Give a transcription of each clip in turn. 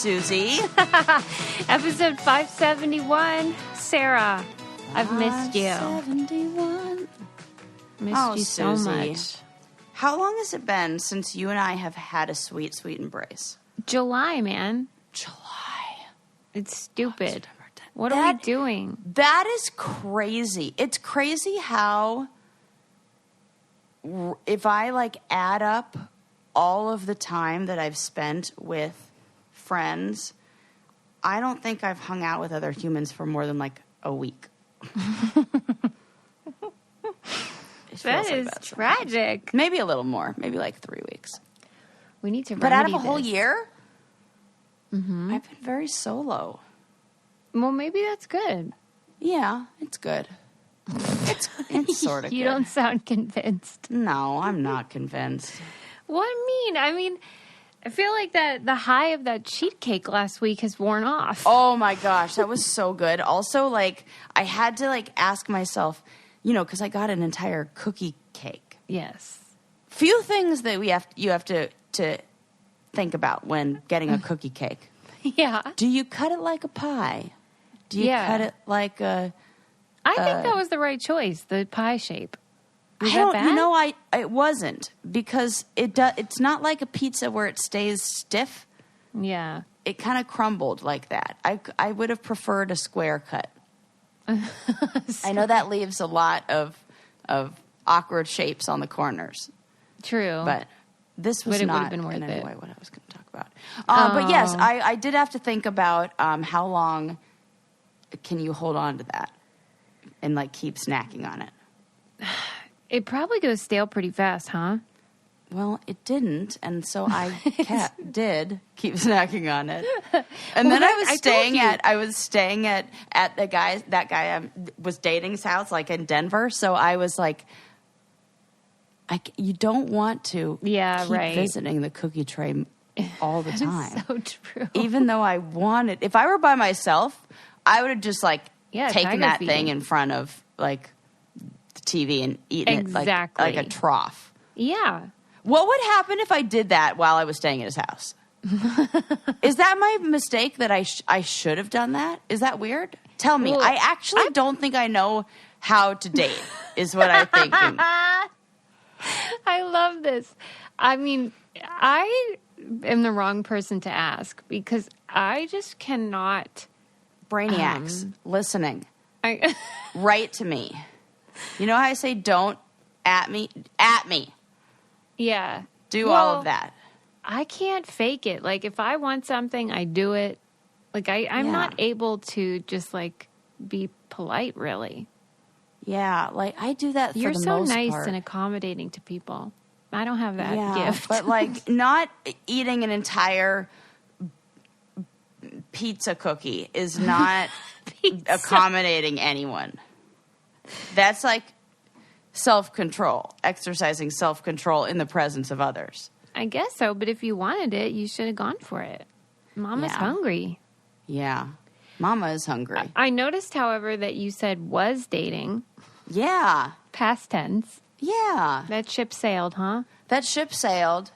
Susie. Episode 571. Sarah, I've missed you. 571. Missed you so Susie. much. How long has it been since you and I have had a sweet, sweet embrace? July, man. July. It's stupid. September, What are we doing? That is crazy. It's crazy how if I add up all of the time that I've spent with friends, I don't think I've hung out with other humans for more than a week. That is tragic. Maybe a little more. Maybe 3 weeks. We need to But out of a remedy whole this. year, I've been very solo. Well, maybe that's good. Yeah, it's good. It's sort of You good. don't sound convinced. No, I'm not convinced. What I mean, I feel like that the high of that sheet cake last week has worn off. Oh my gosh, that was so good. Also, I had to ask myself, because I got an entire cookie cake. Yes. Few things that you have to think about when getting a cookie cake. Yeah. Do you cut it like a pie? Do you cut it like a? I think that was the right choice, the pie shape. Was that bad? It wasn't, because it's not like a pizza where it stays stiff. Yeah. It kind of crumbled like that. I would have preferred a square cut. I know that leaves a lot of awkward shapes on the corners. True. But this was But it would not have been worth in any it. way what I was going to talk about. But yes, I did have to think about how long can you hold on to that and keep snacking on it. It probably goes stale pretty fast, huh? Well, it didn't, and so I did keep snacking on it. And then I was staying at that guy I was dating's house, in Denver. So I was you don't want to keep visiting the cookie tray all the time. So true. Even though I wanted, if I were by myself, I would have just taken that thing in front of the TV and eaten it like a trough. Yeah. What would happen if I did that while I was staying at his house? Is that my mistake that I should have done that? Is that weird? Tell me. Well, I actually don't think I know how to date, is what I'm thinking. I love this. I mean, I am the wrong person to ask because I just cannot. Brainiacs, listening. Write to me. You know how I say don't at me? At me. Yeah. Do all of that. I can't fake it. If I want something, I do it. I'm not able to just be polite, really. Yeah, I do that for the most part. You're so nice and accommodating to people. I don't have that gift. But not eating an entire pizza cookie is not accommodating anyone. That's self-control, exercising self-control in the presence of others. I guess so, but if you wanted it, you should have gone for it. Mama's hungry. Yeah. Mama is hungry. I noticed, however, that you said was dating. Yeah. Past tense. Yeah. That ship sailed, huh? That ship sailed.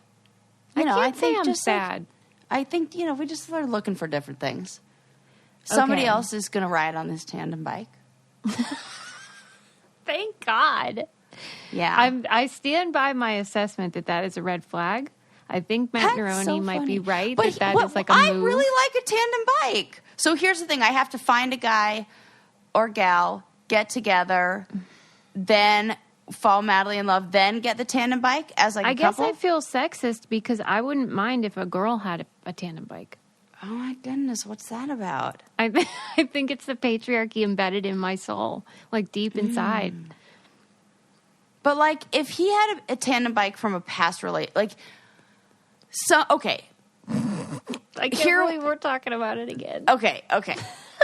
I think I'm sad. I think, we just are looking for different things. Somebody else is going to ride on this tandem bike. Thank God. Yeah. I stand by my assessment that is a red flag. I think Matt Neroni might be right that is a move. I really like a tandem bike. So here's the thing. I have to find a guy or gal, get together, then fall madly in love, then get the tandem bike as a couple? I guess I feel sexist because I wouldn't mind if a girl had a tandem bike. Oh, my goodness. What's that about? I think it's the patriarchy embedded in my soul, deep inside. But, if he had a tandem bike from a past okay. I can't believe we're talking about it again. Okay.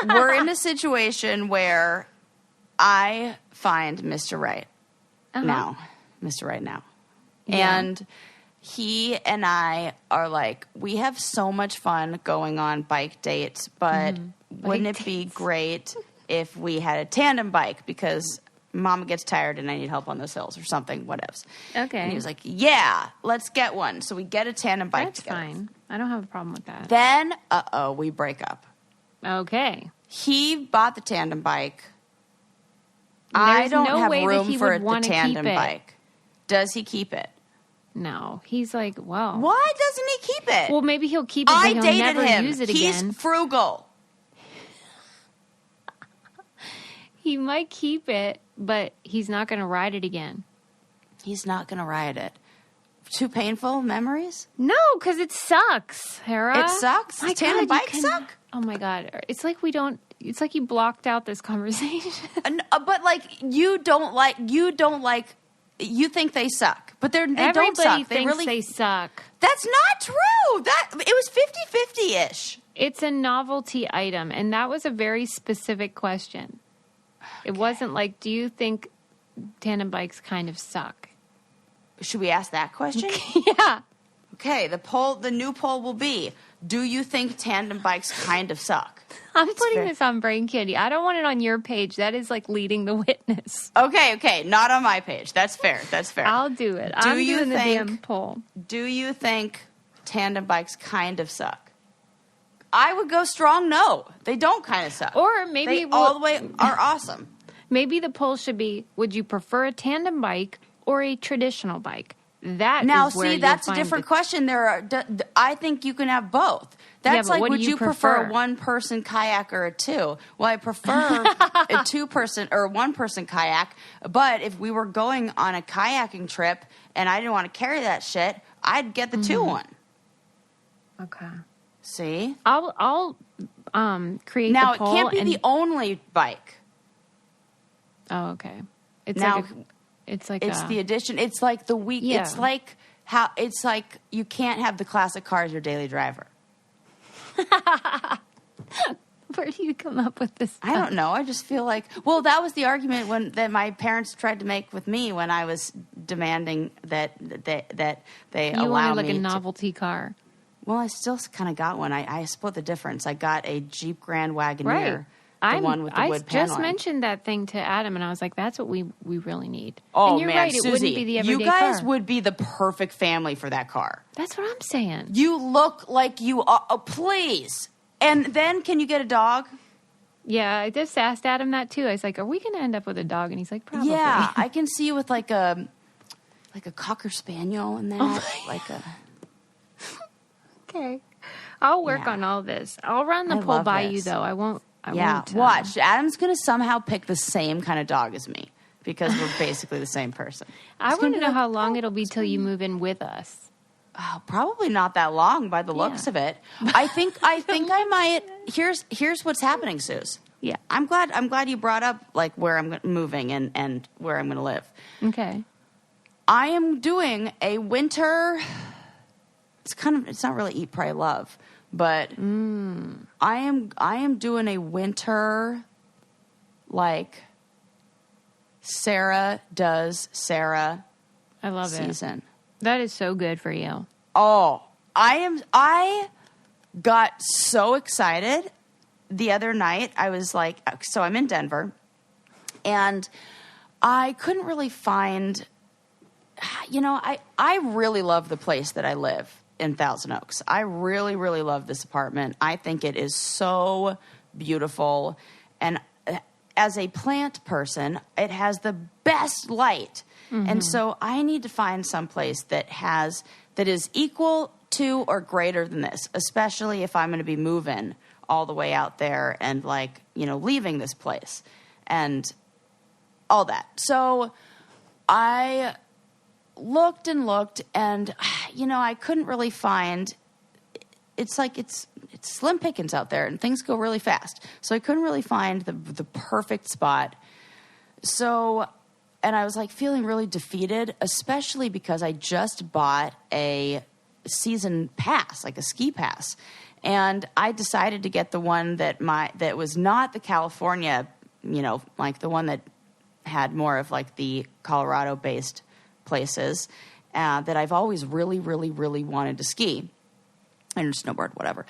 We're in a situation where I find Mr. Right now. Mr. Right now. Yeah. And he and I are we have so much fun going on bike dates, but wouldn't it be great if we had a tandem bike? Because Mama gets tired and I need help on those hills or something, whatevs. Okay. And he was like, yeah, let's get one. So we get a tandem bike That's together. fine. I don't have a problem with that. Then, we break up. Okay. He bought the tandem bike. There's I don't no have way that room he for would the wanna tandem keep it. bike. Does he keep it? No. He's like, well. Why doesn't he keep it? Well, maybe he'll keep it, but I he'll dated never him. use it He's again. frugal. He might keep it, but he's not going to ride it again. He's not going to ride it. Too painful memories? No, because it sucks, Hera. It sucks? My Tandem God, bikes suck? Oh my God. It's like it's like you blocked out this conversation. But like you think they suck, but they Everybody don't suck. thinks they suck. That's not true. It was 50-50-ish. It's a novelty item, and that was a very specific question. It wasn't like, do you think tandem bikes kind of suck? Should we ask that question? Yeah. Okay, the new poll will be, do you think tandem bikes kind of suck? I'm putting this on Brain Candy. I don't want it on your page. That is like leading the witness. Okay, not on my page. That's fair. I'll do it. I'm doing the damn poll. Do you think tandem bikes kind of suck? I would go strong no. They don't kind of suck. Or maybe they all the way are awesome. Maybe the poll should be, would you prefer a tandem bike or a traditional bike? That's a different question. I think you can have both. That's like, would you prefer a one-person kayak or a two? Well, I prefer a two-person or one-person kayak. But if we were going on a kayaking trip and I didn't want to carry that shit, I'd get the two-one. Okay. See? I'll create now the poll. Now, it can't be the only bike. Oh, okay. It's the addition. It's like the week. Yeah. It's like you can't have the classic car as your daily driver. Where do you come up with this stuff? I don't know. I just feel like, well, that was the argument that my parents tried to make with me when I was demanding that they you allow wanted me a novelty car. Well, I still kind of got one. I split the difference. I got a Jeep Grand Wagoneer. Right. One with the wood I just paneling. mentioned that thing to Adam, and I was like, "That's what we really need." Oh and you're man, right, Susie, it wouldn't be the everyday you guys car. would be the perfect family for that car. That's what I'm saying. You look like you are. Oh, please. And then, can you get a dog? Yeah, I just asked Adam that too. I was like, "Are we going to end up with a dog?" And he's like, "Probably." Yeah, I can see you with like a cocker spaniel and that, Okay, I'll work on all this. I'll run the poll by you though. I won't. Watch. Adam's going to somehow pick the same kind of dog as me because we're basically the same person. I want to know how long it'll be till you move in with us. Oh, probably not that long by the looks of it. I think I might. Here's what's happening, Suze. Yeah, I'm glad you brought up like where I'm moving and where I'm going to live. Okay. I am doing a winter. It's not really Eat, Pray, Love. But I am doing a winter, like Sarah does Sarah. I love season. That is so good for you. Oh, I got so excited the other night. I was like, so I'm in Denver, and I couldn't really find. I really love the place that I live in Thousand Oaks. I really, really love this apartment. I think it is so beautiful. And as a plant person, it has the best light. Mm-hmm. And so I need to find some place that is equal to or greater than this, especially if I'm going to be moving all the way out there and leaving this place and all that. So I looked and I couldn't really find. It's like it's slim pickings out there and things go really fast, so I couldn't really find the perfect spot. So, and I was like feeling really defeated, especially because I just bought a season pass, like a ski pass, and I decided to get the one that was not the California, like the one that had more of like the Colorado based places that I've always really, really, really wanted to ski and snowboard, whatever.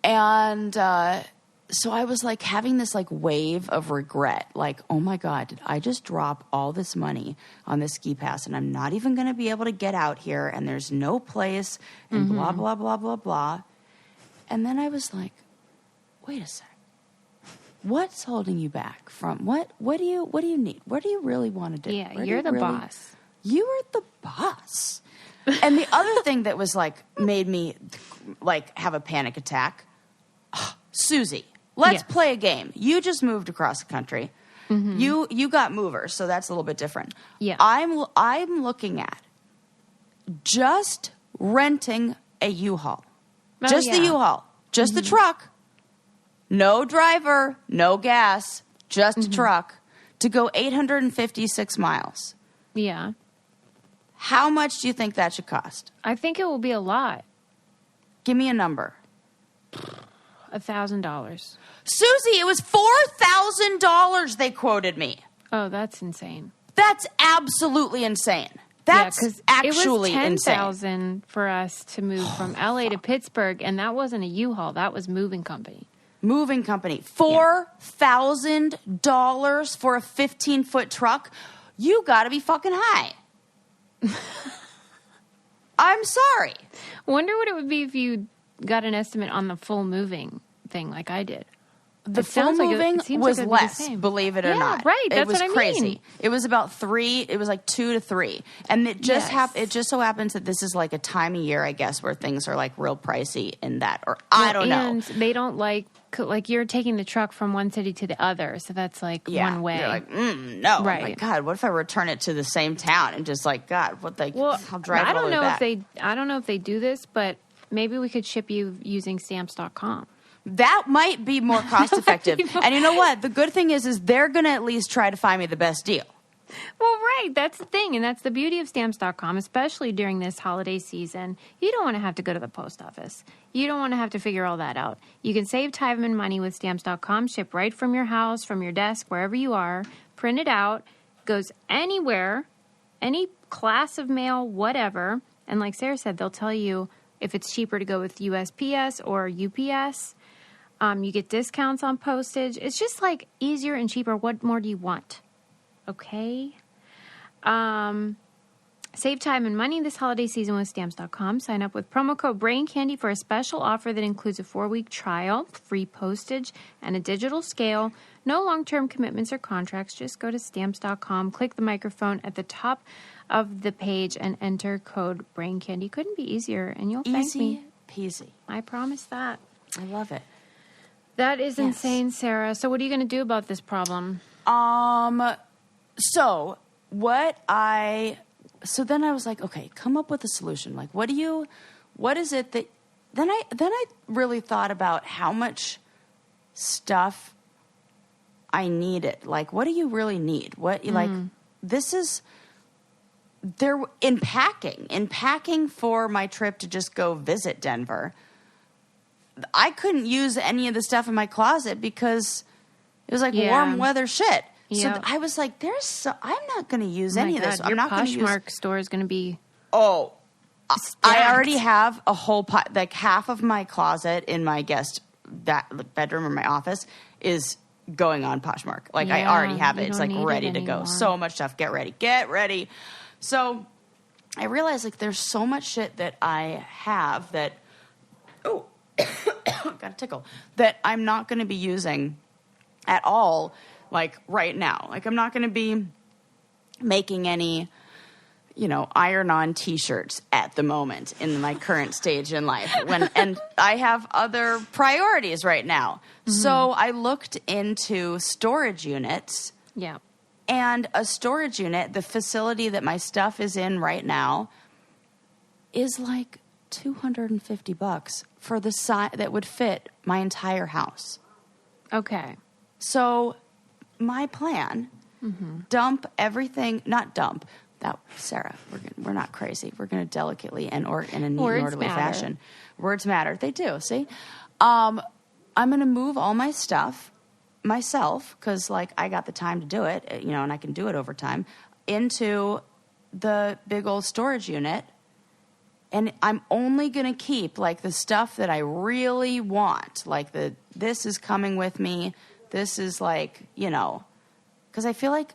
And so I was like having this like wave of regret, like, oh my God, did I just drop all this money on this ski pass and I'm not even going to be able to get out here and there's no place and blah, blah, blah, blah, blah. And then I was like, wait a sec. What's holding you back from what do you need? What do you really want to do? Yeah, you're the boss. You are the boss. And the other thing that was like made me like have a panic attack, Susie, let's play a game. You just moved across the country. Mm-hmm. You got movers, so that's a little bit different. Yeah. I'm looking at just renting a U-Haul. Just the U-Haul. Just the truck. No driver, no gas, just a truck to go 856 miles. Yeah. How much do you think that should cost? I think it will be a lot. Give me a number. $1,000. Susie, it was $4,000 they quoted me. Oh, that's insane. That's absolutely insane. That's actually it was insane. $10,000 for us to move from LA to Pittsburgh, and that wasn't a U-Haul. That was moving company. Moving company. $4,000 for a 15-foot truck? You got to be fucking high. I'm sorry. Wonder what it would be if you got an estimate on the full moving thing like I did. The full moving was less, believe it or not. Right, that's what I mean. It was crazy. It was about 3, it was like 2 to 3. And it just it just so happens that this is like a time of year, I guess, where things are like real pricey in that, or I don't know. And they don't like you're taking the truck from one city to the other, so that's like one way. You're like, no. Right. Oh my God, what if I return it to the same town and just like, God, what the, I'll drive all the way back. I don't know if they do this, but maybe we could ship you using stamps.com. That might be more cost effective. And you know what? The good thing is they're going to at least try to find me the best deal. Well, right. That's the thing. And that's the beauty of stamps.com, especially during this holiday season. You don't want to have to go to the post office. You don't want to have to figure all that out. You can save time and money with stamps.com, ship right from your house, from your desk, wherever you are, print it out, goes anywhere, any class of mail, whatever. And like Sarah said, they'll tell you if it's cheaper to go with USPS or UPS. You get discounts on postage. It's just like easier and cheaper. What more do you want? Okay. Save time and money this holiday season with Stamps.com. Sign up with promo code BRAINCANDY for a special offer that includes a 4-week trial, free postage, and a digital scale. No long-term commitments or contracts. Just go to Stamps.com, click the microphone at the top of the page, and enter code BRAINCANDY. Couldn't be easier, and you'll thank me. Easy peasy. I promise that. I love it. That is insane, Sarah. So what are you going to do about this problem? So then I was like, okay, come up with a solution. Like, what is it that, then I really thought about how much stuff I needed. Like, what do you really need? Like, this is, in packing for my trip to just go visit Denver. I couldn't use any of the stuff in my closet because it was like warm weather shit. So I was like, I'm not going to use any of this. I'm not going to use. Your Poshmark store is going to be. Oh, I already have a whole like half of my closet in my bedroom or my office is going on Poshmark. Like I already have it. It's like ready to go. So much stuff. Get ready. So I realized like there's so much shit that I have that. Oh. Got a tickle, that I'm not going to be using at all, like right now. Like I'm not going to be making any, iron-on T-shirts at the moment in my current stage in life. And I have other priorities right now. Mm-hmm. So I looked into storage units. Yeah. And a storage unit, the facility that my stuff is in right now, is like $250 for the size that would fit my entire house. Okay. So my plan, dump everything, not dump. That Sarah, we're not crazy. We're going to delicately and in a neat and orderly fashion. Words matter. They do. See, I'm going to move all my stuff myself because like I got the time to do it, and I can do it over time into the big old storage unit. And I'm only going to keep, like, the stuff that I really want. Like, this is coming with me. This is, like, you know. Because I feel like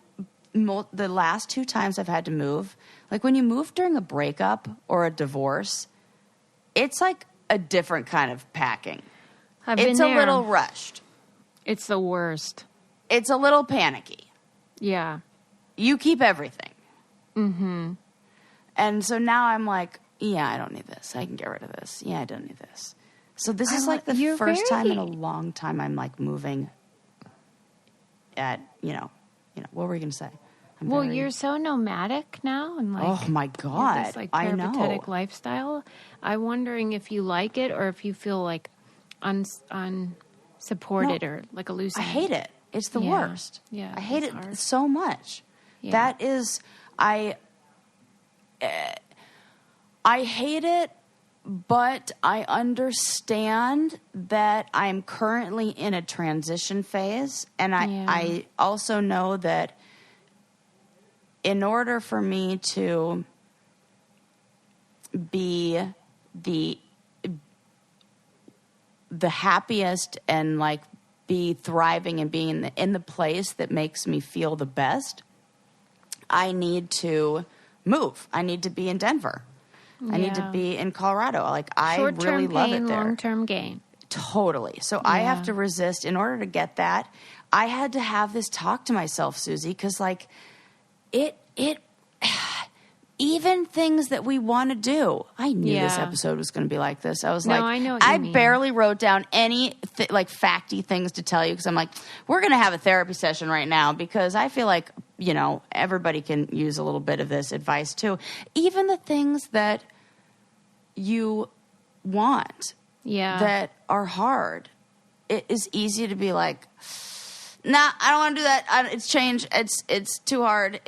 the last 2 times I've had to move, like, when you move during a breakup or a divorce, it's, like, a different kind of packing. It's a little rushed. It's the worst. It's a little panicky. Yeah. You keep everything. Mm-hmm. And so now I'm like, yeah, I don't need this. I can get rid of this. Yeah, I don't need this. So this is like the first time in a long time I'm like moving at, you know, what were you going to say? You're so nomadic now. And like, oh my God. This like peripatetic lifestyle. I'm wondering if you like it or if you feel like unsupported or like a loose end. I hate it. It's the worst. Yeah. I hate it so much. Yeah. That is, I hate it, but I understand that I'm currently in a transition phase. And I also know that in order for me to be the happiest and like be thriving and being in the place that makes me feel the best, I need to move. I need to be in Denver. I need to be in Colorado. Like, I really love it there. Long-term gain. Totally. So I have to resist. In order to get that, I had to have this talk to myself, Susie, because like it even things that we want to do. I knew this episode was going to be like this. I was I know what you mean. Barely wrote down any like facty things to tell you because I'm like, we're going to have a therapy session right now because I feel like, you know, everybody can use a little bit of this advice too. Even the things that you want that are hard. It is easy to be like, nah, I don't want to do that. It's change. It's too hard.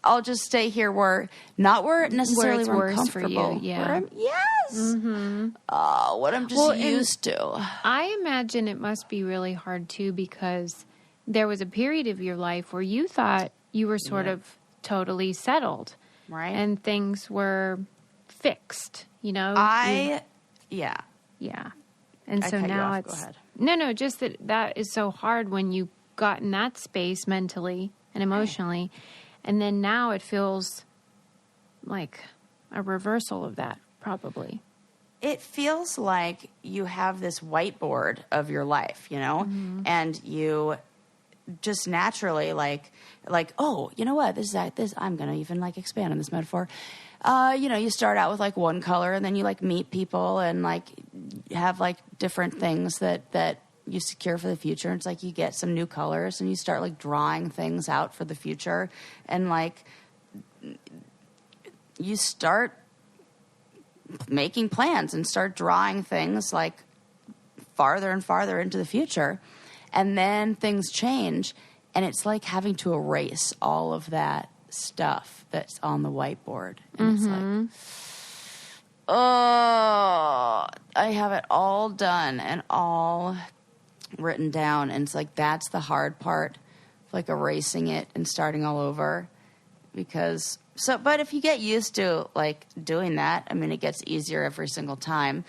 I'll just stay here where necessarily where it's worse comfortable. For you. Yeah. Yes. Mm-hmm. Oh, what I'm just used to. I imagine it must be really hard too because there was a period of your life where you thought you were sort of totally settled. Right. And things were fixed, you know? Yeah. And so now it's... Go ahead. No, just that is so hard when you got in that space mentally and emotionally. And then now it feels like a reversal of that, probably. It feels like you have this whiteboard of your life, you know? Mm-hmm. And you just naturally like, oh, you know what? This. I'm going to even like expand on this metaphor. You know, you start out with like one color and then you like meet people and like have like different things that you secure for the future. It's like you get some new colors and you start like drawing things out for the future and like you start making plans and start drawing things like farther and farther into the future. And then things change and it's like having to erase all of that stuff that's on the whiteboard. And it's like, oh, I have it all done and all written down. And it's like, that's the hard part, like erasing it and starting all over. But if you get used to like doing that, I mean, it gets easier every single time.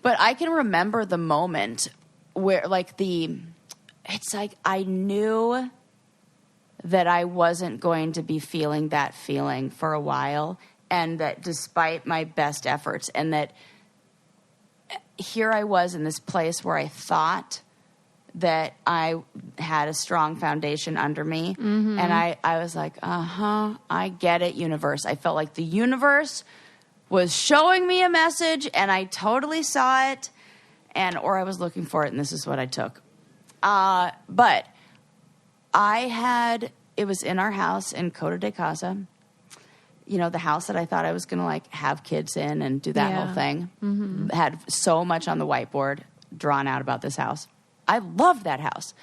But I can remember the moment where like it's like I knew that I wasn't going to be feeling that feeling for a while, and that despite my best efforts, and that here I was in this place where I thought that I had a strong foundation under me, and I was like, I get it, universe. I felt like the universe was showing me a message, and I totally saw it, or I was looking for it, and this is what I took. But it was in our house in Coto de Casa, you know, the house that I thought I was going to like have kids in and do that whole thing. Mm-hmm. Had so much on the whiteboard drawn out about this house. I loved that house.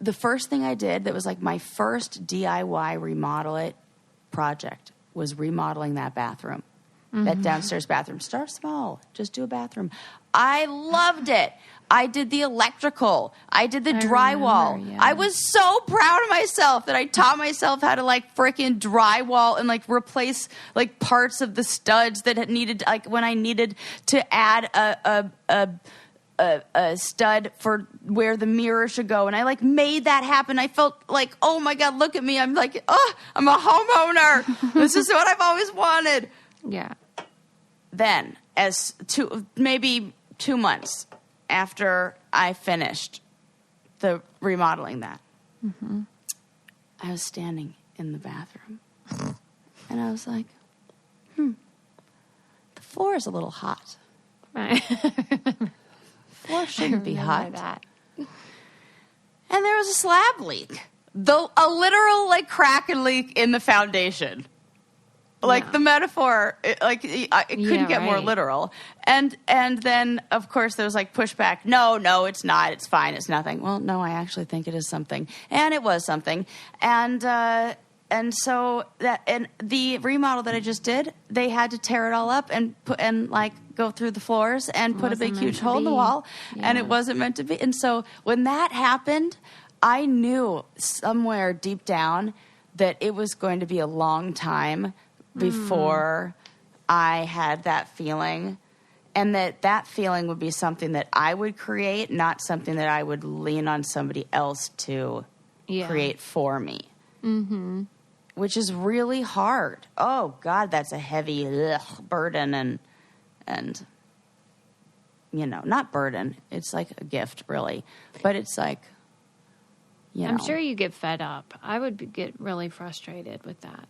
The first thing I did that was like my first DIY remodel it project was remodeling that bathroom. that downstairs bathroom. Start small. Just do a bathroom. I loved it. I did the electrical. I did the drywall. Remember, yeah. I was so proud of myself that I taught myself how to like freaking drywall and like replace like parts of the studs that had needed, like when I needed to add a stud for where the mirror should go. And I like made that happen. I felt like, oh my God, look at me. I'm like, oh, I'm a homeowner. This is what I've always wanted. Yeah. Then maybe 2 months after I finished the remodeling that, I was standing in the bathroom and I was like, the floor is a little hot. Right. Floor shouldn't be hot. That. And there was a slab leak. A literal like crack and leak in the foundation. Like the metaphor, it couldn't get more literal. And then, of course, there was like pushback. No, it's not. It's fine. It's nothing. Well, no, I actually think it is something. And it was something. And so the remodel that I just did, they had to tear it all up and go through the floors and put a big, huge hole in the wall. Yeah. And it wasn't meant to be. And so when that happened, I knew somewhere deep down that it was going to be a long time before I had that feeling, and that feeling would be something that I would create, not something that I would lean on somebody else to create for me. Mm-hmm. Which is really hard. Oh God, that's a heavy burden and not burden. It's like a gift, really, but it's like, I'm sure you get fed up. I would get really frustrated with that.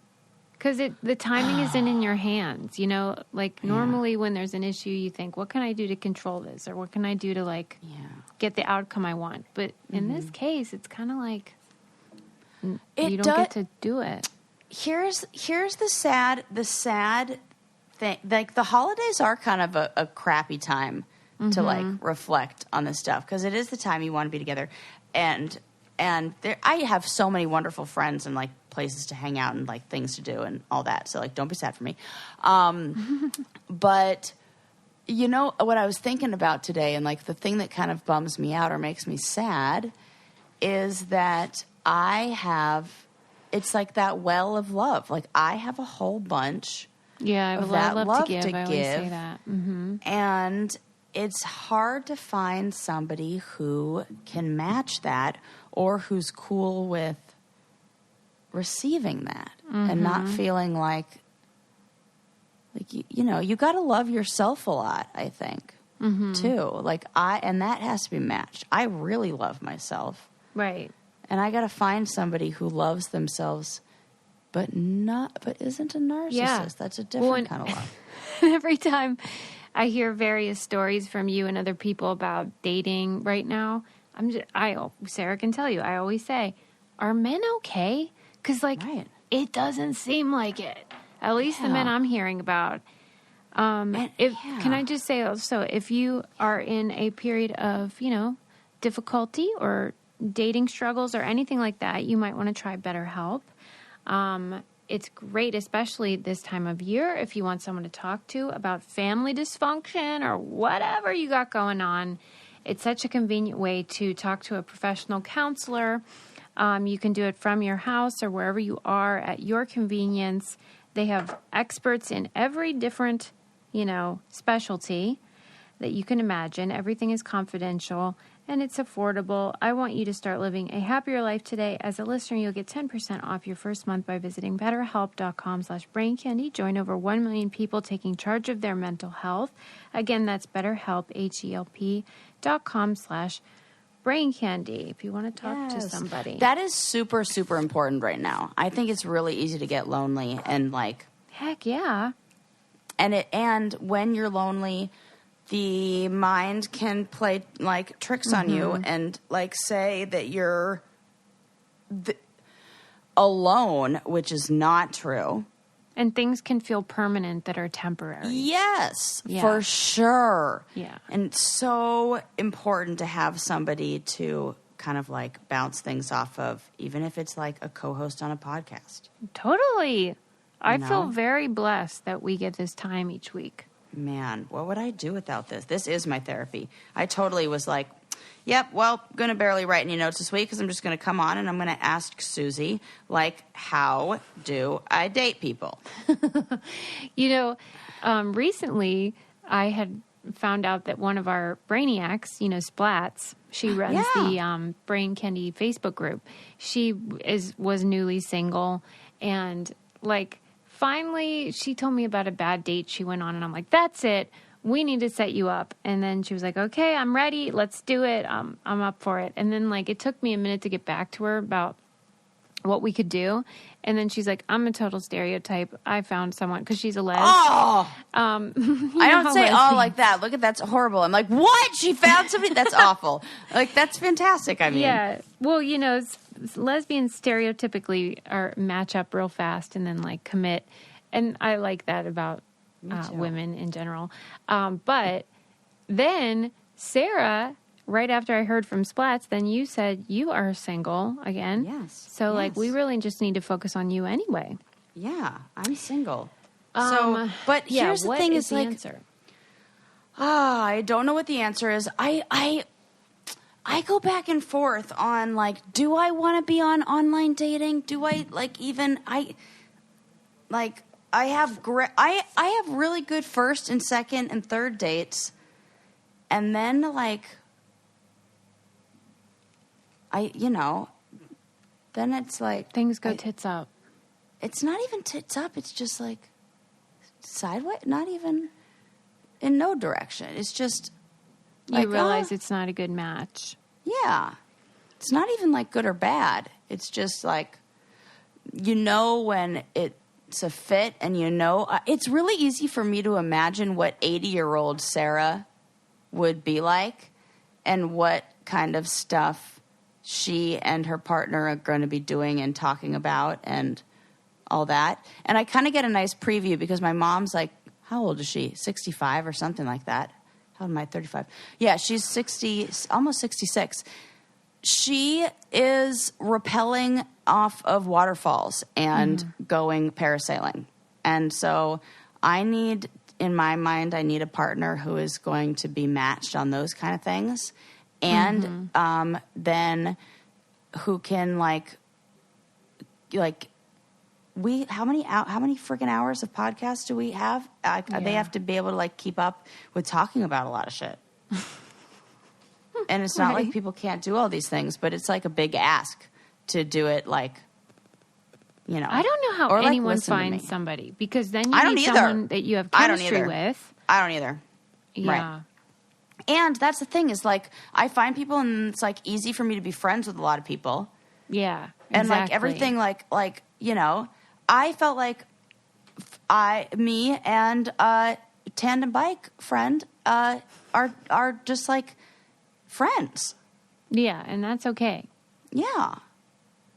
Because the timing isn't in your hands, normally when there's an issue, you think, what can I do to control this? Or what can I do to, get the outcome I want? But in this case, it's kind of like you don't get to do it. Here's the sad thing. Like, the holidays are kind of a crappy time to, reflect on this stuff. Because it is the time you want to be together. And I have so many wonderful friends and, places to hang out and things to do and all that. So don't be sad for me. But what I was thinking about today, and the thing that kind of bums me out or makes me sad is that it's like that well of love. I have a whole bunch of that love to give. I always say that. Mm-hmm. And it's hard to find somebody who can match that or who's cool with receiving that and not feeling like you got to love yourself a lot, I think, too. And that has to be matched. I really love myself. Right. And I got to find somebody who loves themselves but isn't a narcissist. Yeah. That's a different kind of love. Every time I hear various stories from you and other people about dating right now, Sarah can tell you, I always say, are men okay? Because, it doesn't seem like it. At least the men I'm hearing about. Can I just say also, if you are in a period of, difficulty or dating struggles or anything like that, you might want to try BetterHelp. It's great, especially this time of year, if you want someone to talk to about family dysfunction or whatever you got going on. It's such a convenient way to talk to a professional counselor. You can do it from your house or wherever you are at your convenience. They have experts in every different, specialty that you can imagine. Everything is confidential and it's affordable. I want you to start living a happier life today. As a listener, you'll get 10% off your first month by visiting BetterHelp.com/BrainCandy. Join over 1 million people taking charge of their mental health. Again, that's BetterHelp, HELP.com/BrainCandy if you want to talk to somebody. That is super, super important right now. I think it's really easy to get lonely and heck yeah. And when you're lonely, the mind can play tricks on you and say that you're alone, which is not true. And things can feel permanent that are temporary. Yes, for sure. Yeah. And it's so important to have somebody to kind of bounce things off of, even if it's a co-host on a podcast. Totally. I feel very blessed that we get this time each week. Man, what would I do without this? This is my therapy. I totally was like, yep, well, going to barely write any notes this week because I'm just going to come on and I'm going to ask Susie, like, how do I date people? Recently I had found out that one of our brainiacs, Splats, she runs the Brain Candy Facebook group. She was newly single, and like finally she told me about a bad date she went on, and I'm like, that's it. We need to set you up. And then she was like, okay, I'm ready. Let's do it. I'm up for it. And then like it took me a minute to get back to her about what we could do. And then she's like, I'm a total stereotype. I found someone, because she's a les. Oh! I don't say oh like that. Look at that's horrible. I'm like, what? She found somebody? That's awful. Like, that's fantastic. I mean. Yeah. Well, lesbians stereotypically match up real fast and then like commit. And I like that about women in general. But then Sarah, right after I heard from Splats, then you said you are single again. Yes. So, like, we really just need to focus on you anyway. Yeah, I'm single. But here's the thing: is the like, answer? I don't know what the answer is. I go back and forth on like, do I want to be on online dating? Do I I have really good first and second and third dates, and then like. Then it's like... Things go tits up. It's not even tits up. It's just like sideways. Not even in no direction. It's just... You realize it's not a good match. Yeah. It's not even like good or bad. It's just like, when it's a fit and it's really easy for me to imagine what 80-year-old Sarah would be like and what kind of stuff she and her partner are going to be doing and talking about and all that. And I kind of get a nice preview because my mom's like, how old is she? 65 or something like that. How am I? 35. Yeah, she's 60, almost 66. She is rappelling off of waterfalls and going parasailing. And so in my mind, I need a partner who is going to be matched on those kind of things. And then who can how many freaking hours of podcasts do we have? They have to be able to like keep up with talking about a lot of shit. And it's not like people can't do all these things, but it's like a big ask to do it like, I don't know how anyone finds somebody, because then you need someone that you have chemistry with. I don't either. Yeah. Right. And that's the thing is, like, I find people and it's, like, easy for me to be friends with a lot of people. Yeah, exactly. And, like, everything, like I felt like me and Tandem bike friend are just, like, friends. Yeah, and that's okay. Yeah.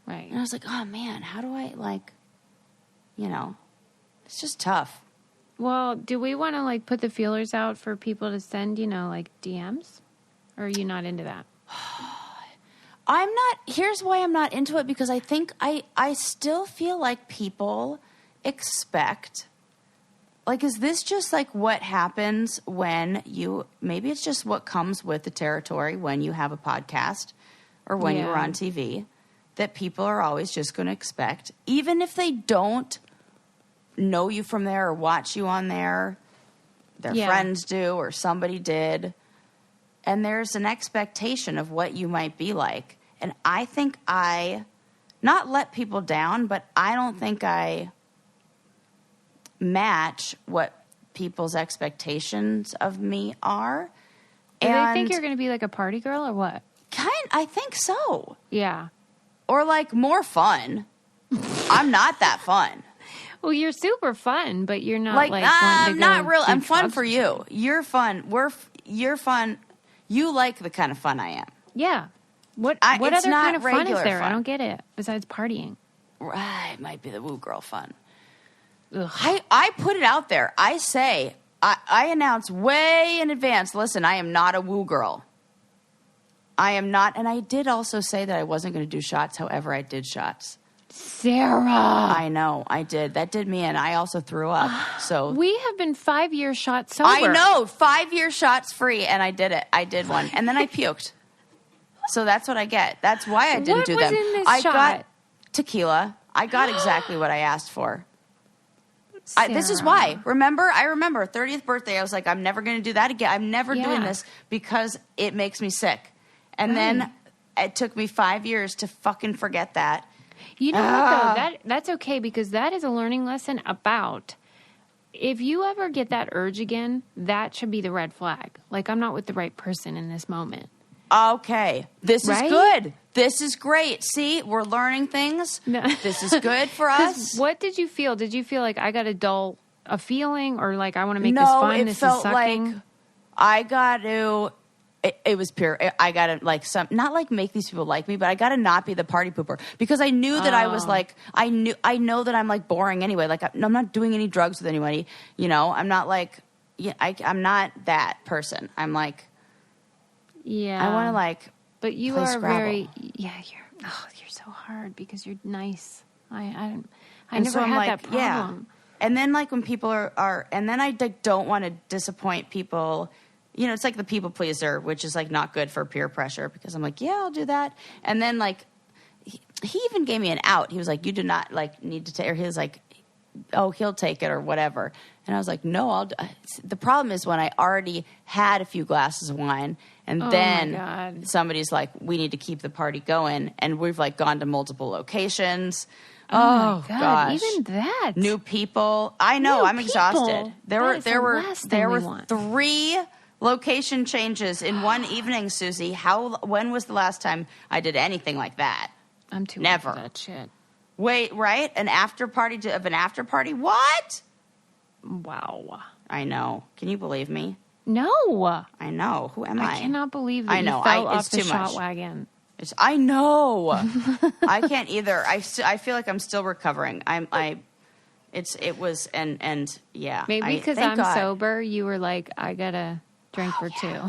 Right. And I was like, oh, man, how do I, like, it's just tough. Well, do we want to, like, put the feelers out for people to send, like, DMs? Or are you not into that? Here's why I'm not into it, because I think I still feel like people expect, like, is this just, like, what happens when maybe it's just what comes with the territory when you have a podcast or when you're on TV, that people are always just going to expect, even if they don't know you from there or watch you on there, their friends do or somebody did, and there's an expectation of what you might be like. And I think I not let people down, but I don't think I match what people's expectations of me are. Do they think you're going to be like a party girl or what? I think so. Yeah. Or like more fun. I'm not that fun. Well, you're super fun, but you're not like wanting to go not real. I'm fun clubs for you. You're fun. You're fun. You like the kind of fun I am. Yeah. What other kind of fun is there? Fun. I don't get it. Besides partying. Right. It might be the woo girl fun. Ugh. I put it out there. I say, I announce way in advance, listen, I am not a woo girl. I am not. And I did also say that I wasn't going to do shots. However, I did shots. Sarah. I know, I did. That did me in. I also threw up. So we have been 5 years shot sober. I know, 5 year shots free, and I did it. I did one, and then I puked. So that's what I get. That's why I didn't do them. What was in this I shot? got tequila. I got exactly what I asked for. This is Sarah. why. I remember 30th birthday. I was like, I'm never going to do that again. I'm never doing this because it makes me sick. And then it took me 5 years to fucking forget that. You know what, though? That's okay, because that is a learning lesson about if you ever get that urge again, that should be the red flag. Like, I'm not with the right person in this moment. Okay. This is good. This is great. See, we're learning things. No. This is good for us. What did you feel? Did you feel like I got to dull a feeling, or like I want to make this fun? It this felt is sucking? like I got to. It was pure. I got to not like make these people like me, but I got to not be the party pooper, because I knew that I was like, I know that I'm like boring anyway. Like I'm not doing any drugs with anybody. You know, I'm not like, I'm not that person. I'm like, I want to like, but you play are Scrabble. you're so hard because you're nice. I And never so I'm had like, that problem. And then like when people are and then I like, don't want to disappoint people. You know, it's like the people pleaser, which is like not good for peer pressure, because I'm like, yeah, I'll do that. And then like, he even gave me an out. He was like, you do not like need to take, or he was like, oh, he'll take it or whatever. And I was like, no, the problem is when I already had a few glasses of wine, and then somebody's like, we need to keep the party going. And we've like gone to multiple locations. Oh my God. Gosh. Even that. New people. I know. I'm exhausted. There were 3 location changes in one evening, Susie. When was the last time I did anything like that? I'm too never old for that shit. Wait, right? An after party of an after party? What? Wow. I know. Can you believe me? No. I know. Who am I? I cannot believe that I know. you fell off it's the too shot much. wagon. I know. I can't either. I feel like I'm still recovering. It was yeah. Maybe because I'm sober, you were like, I gotta drink for 2.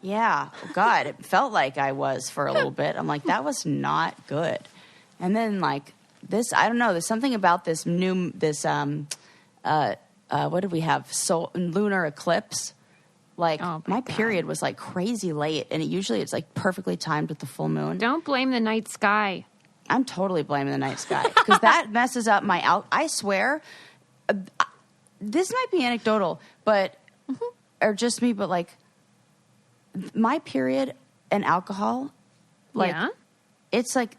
Yeah. God, it felt like I was for a little bit. I'm like, that was not good. And then like this, I don't know. There's something about this what did we have? Lunar eclipse. Like my period was like crazy late, and it's like perfectly timed with the full moon. Don't blame the night sky. I'm totally blaming the night sky, because that messes up my I swear, this might be anecdotal, but or just me, but like my period and alcohol, like it's like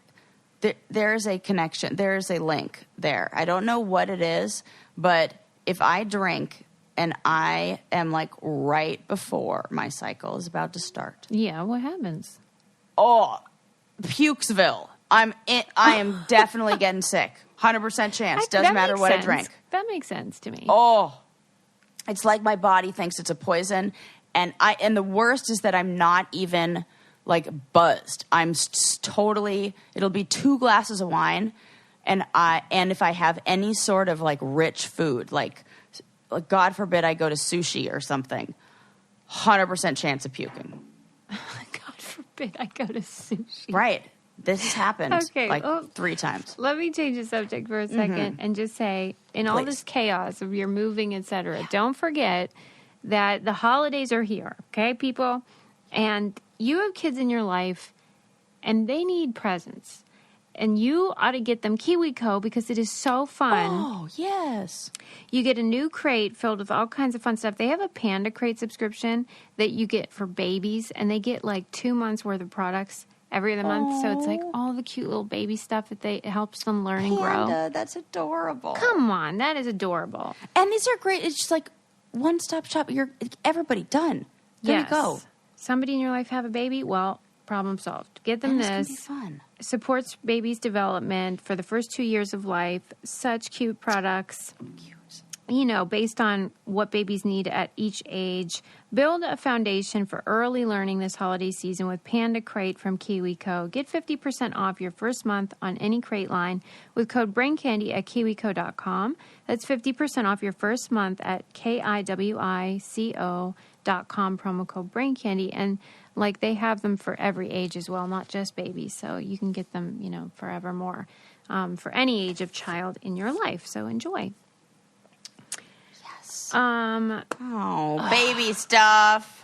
there is a connection, there is a link there. I don't know what it is, but if I drink and I am like right before my cycle is about to start. Yeah, what happens? Oh, Pukesville. I am definitely getting sick. 100% chance. Doesn't matter what I drink. That makes sense to me. Oh, it's like my body thinks it's a poison. And the worst is that I'm not even like buzzed. I'm totally, it'll be 2 glasses of wine. And if I have any sort of like rich food, like God forbid I go to sushi or something, 100% chance of puking. God forbid I go to sushi. Right. This has happened 3 times. Let me change the subject for a second and just say, in all this chaos of your moving, etc., don't forget that the holidays are here, okay, people? And you have kids in your life, and they need presents. And you ought to get them KiwiCo because it is so fun. Oh, yes. You get a new crate filled with all kinds of fun stuff. They have a Panda Crate subscription that you get for babies, and they get like 2 months worth of products every other month. So it's like all the cute little baby stuff that it helps them learn and grow. Panda, that's adorable. Come on, that is adorable. And these are great. It's just like one-stop shop. Everybody done. There you go. Somebody in your life have a baby? Well, problem solved. Get them this. It's going to be fun. Supports babies' development for the first 2 years of life. Such cute products. You know, based on what babies need at each age. Build a foundation for early learning this holiday season with Panda Crate from KiwiCo. Get 50% off your first month on any crate line with code BRAINCANDY at kiwico.com. That's 50% off your first month at KIWICO.com. Tandem.com, promo code Brain Candy. And like they have them for every age as well, not just babies. So you can get them, forevermore, for any age of child in your life. So enjoy. Yes. Baby stuff.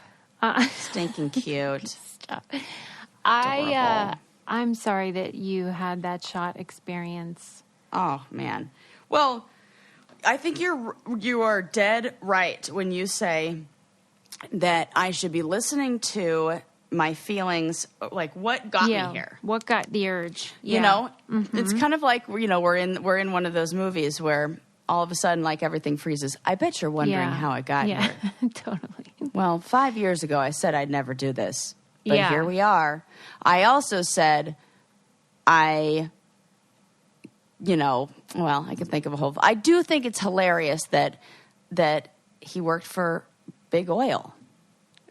Stinking cute. Stuff. Adorable. I'm sorry that you had that shot experience. Oh man. Well, I think you are dead right when you say that I should be listening to my feelings, like what got me here. What got the urge? It's kind of like we're in one of those movies where all of a sudden like everything freezes. I bet you're wondering how I got here. Totally. Well, 5 years ago I said I'd never do this. But here we are. I also said I can think of a whole... I do think it's hilarious that he worked for Big Oil.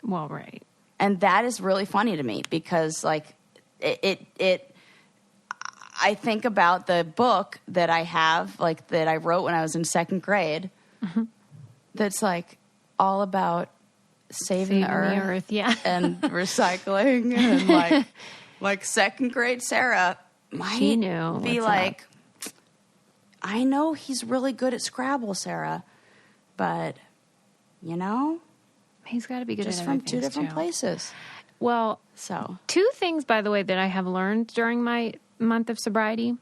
Well, right. And that is really funny to me because, like, I think about the book that I have, like, that I wrote when I was in second grade. Mm-hmm. That's, like, all about saving the earth and recycling. And, like second grade Sarah might be like... I know he's really good at Scrabble, Sarah, but, he's got to be good just at from two different places. Well, two things, by the way, that I have learned during my month of sobriety,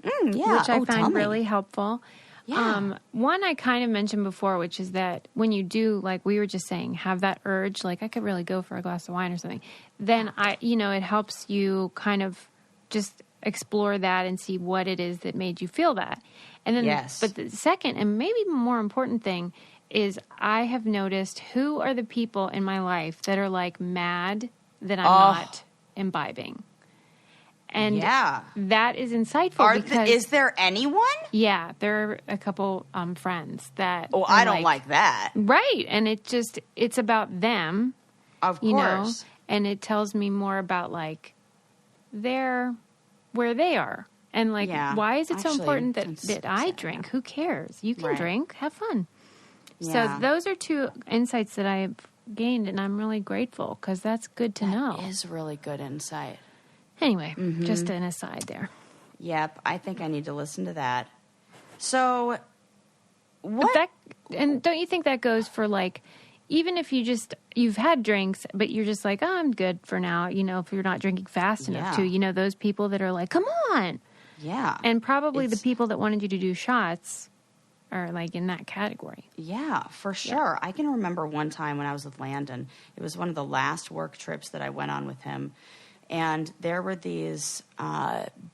which I find really helpful. Yeah. One I kind of mentioned before, which is that when you do, like we were just saying, have that urge, like I could really go for a glass of wine or something, then it helps you kind of just explore that and see what it is that made you feel that. And then, but the second and maybe more important thing is I have noticed who are the people in my life that are like mad that I'm not imbibing. And that is insightful because... Is there anyone? Yeah, there are a couple friends that... Oh, I don't like that. Right, and it's about them. Of course. And it tells me more about, like, where they are. And, like, why is it so important that I drink? Who cares? You can drink. Have fun. Yeah. So those are two insights that I have gained, and I'm really grateful because that's good to know. That is really good insight. Anyway, just an aside there. Yep, I think I need to listen to that. So, what? And don't you think that goes for, like, even if you've had drinks, but you're just like, I'm good for now, if you're not drinking fast enough to, those people that are like, come on. Yeah. And probably the people that wanted you to do shots are, like, in that category. Yeah, for sure. I can remember one time when I was with Landon. It was one of the last work trips that I went on with him. And there were these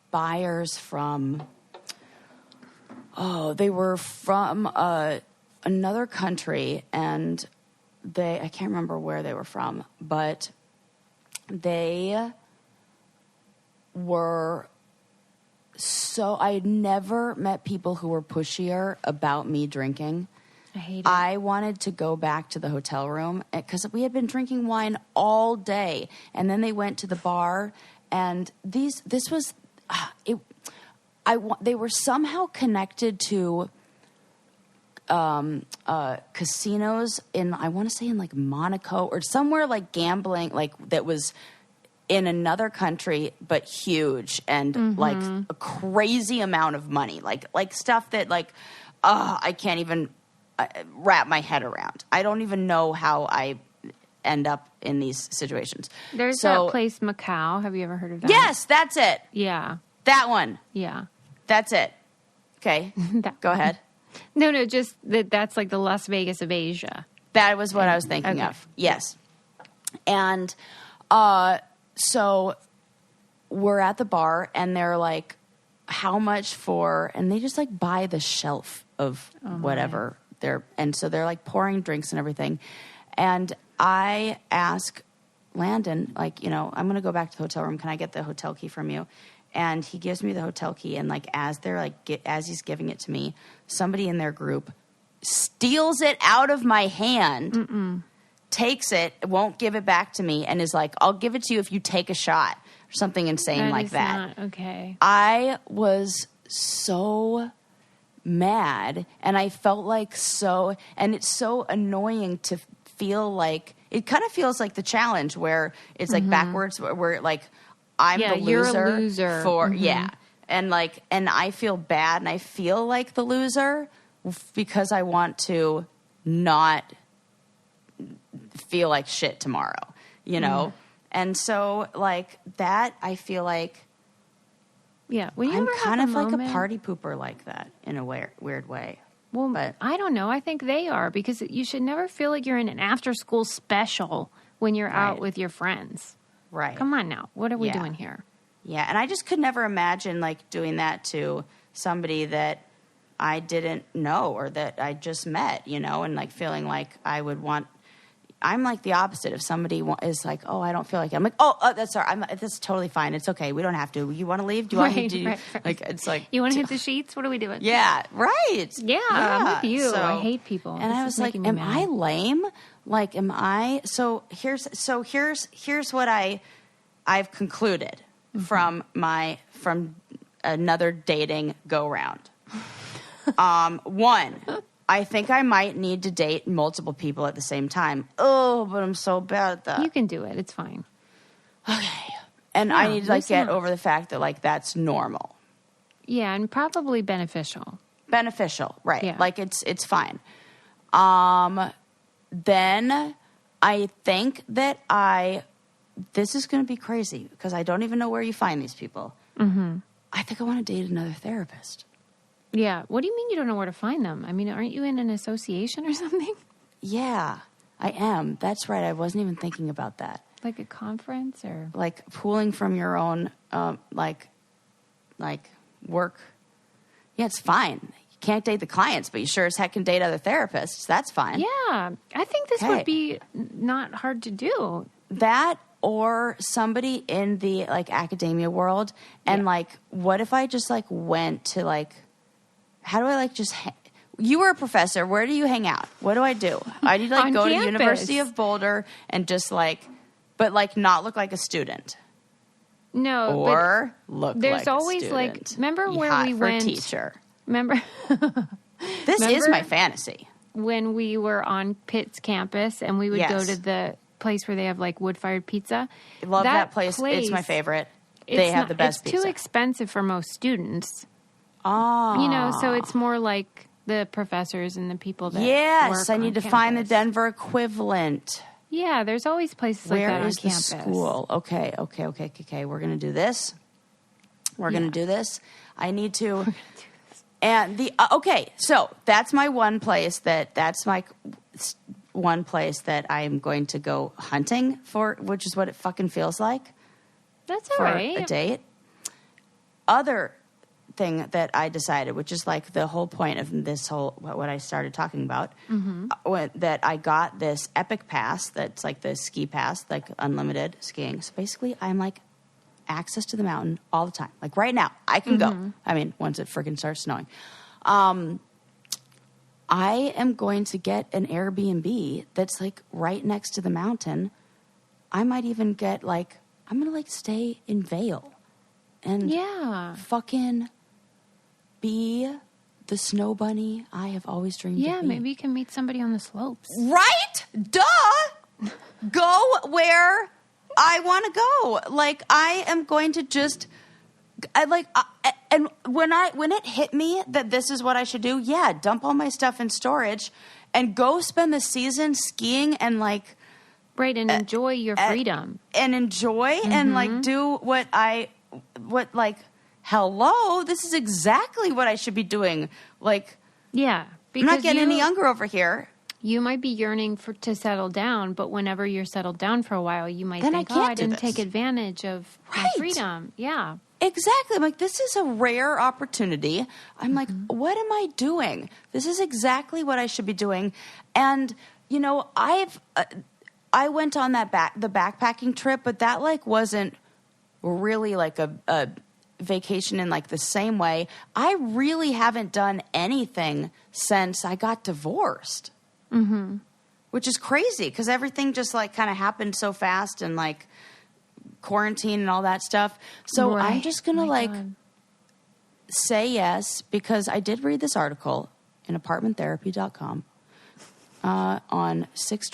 buyers from, they were from another country, and I can't remember where they were from, but they were I had never met people who were pushier about me drinking. I hate it. I wanted to go back to the hotel room because we had been drinking wine all day, and then they went to the bar, and they were somehow connected to casinos in, I want to say in like Monaco or somewhere like gambling, like that was in another country, but huge and like a crazy amount of money, like stuff that I can't even wrap my head around. I don't even know how I end up in these situations. There's that place, Macau. Have you ever heard of that? Yes, that's it. Yeah. That one. Yeah. That's it. Okay. Go ahead. No, just that's like the Las Vegas of Asia. That was what I was thinking of. Yes. And so we're at the bar, and they're like, how much for, and they just like buy the shelf of whatever and so they're like pouring drinks and everything. And I ask Landon, like, I'm going to go back to the hotel room. Can I get the hotel key from you? And he gives me the hotel key. And like, as he's giving it to me, somebody in their group steals it out of my hand, takes it, won't give it back to me, and is like, I'll give it to you if you take a shot or something insane like that. Not okay. I was so mad, and I felt like and it's so annoying to feel like it kind of feels like the challenge where it's like backwards, where like I'm the loser, you're a loser for and like, and I feel bad and I feel like the loser because I want to not feel like shit tomorrow, you know? And so like that, I feel like when you I'm kind of like moment, a party pooper like that in a weird way. Well, but I don't know. I think they are, because you should never feel like you're in an after-school special when you're out with your friends. Right. Come on now. What are we doing here? Yeah, and I just could never imagine, like, doing that to somebody that I didn't know or that I just met, you know, and, like, feeling like I would want... I'm, like, the opposite. If somebody is like, oh, I don't feel like it. I'm like, that's all right. That's totally fine. It's okay. We don't have to. You want to leave? Do you want me to? Right. Like, it's like... You want to hit the sheets? What are we doing? Yeah, right. Yeah, I'm with you. So, I hate people. And I was like, am I lame? Like, am I... So here's what I've concluded from another dating go round. One, I think I might need to date multiple people at the same time. Oh, but I'm so bad at that. You can do it. It's fine. Okay. And I need to like get over the fact that like that's normal. Yeah, and probably beneficial. Beneficial, right. Yeah. Like it's fine. Then I think that this is going to be crazy because I don't even know where you find these people. Mm-hmm. I think I want to date another therapist. Yeah. What do you mean you don't know where to find them? I mean, aren't you in an association or something? Yeah, I am. That's right. I wasn't even thinking about that. Like a conference or? Like pooling from your own, like work. Yeah, it's fine. You can't date the clients, but you sure as heck can date other therapists. That's fine. Yeah. I think this would be not hard to do. That or somebody in the like academia world. And like, what if I just like went to like, how do I like just... You were a professor. Where do you hang out? What do I do? I need to like go to the University of Boulder and just like, but like not look like a student. No, or look like a student. There's always like, remember where we went? Teacher. Remember? This is my fantasy. When we were on Pitt's campus and we would go to the place where they have like wood-fired pizza. I love that place. It's my favorite. They have the best pizza. It's too expensive for most students. Oh. You know, so it's more like the professors and the people that Yes, I need to campus. find the Denver equivalent. Yeah, there's always places like that on campus. Where is the school? Okay. We're going to do this. We're going to do this. I need to... And so that's my one place that's my one place that I'm going to go hunting for, which is what it fucking feels like. That's all right. For a date. Other thing that I decided, which is like the whole point of this whole, what I started talking about, that I got this Epic Pass that's like the ski pass, like unlimited skiing. So basically I'm like access to the mountain all the time. Like right now, I can go. I mean, once it freaking starts snowing. I am going to get an Airbnb that's like right next to the mountain. I might even get like, I'm going to like stay in Vail and fucking be the snow bunny I have always dreamed of being. Yeah, maybe you can meet somebody on the slopes. Right? Duh! Go where I want to go. Like, I am going to just... and when it hit me that this is what I should do, dump all my stuff in storage and go spend the season skiing and like... Right, and enjoy your freedom. And enjoy and like do hello, this is exactly what I should be doing. Like, yeah, I'm not getting any younger over here. You might be yearning to settle down, but whenever you're settled down for a while, you might think, I didn't take advantage of my freedom. Yeah. Exactly. I'm like, this is a rare opportunity. I'm like, what am I doing? This is exactly what I should be doing. And, you know, I went on the backpacking trip, but that like wasn't really like a vacation in like the same way. I really haven't done anything since I got divorced. Which is crazy because everything just like kind of happened so fast and like quarantine and all that stuff. So I'm just going to say yes because I did read this article in apartmenttherapy.com on 6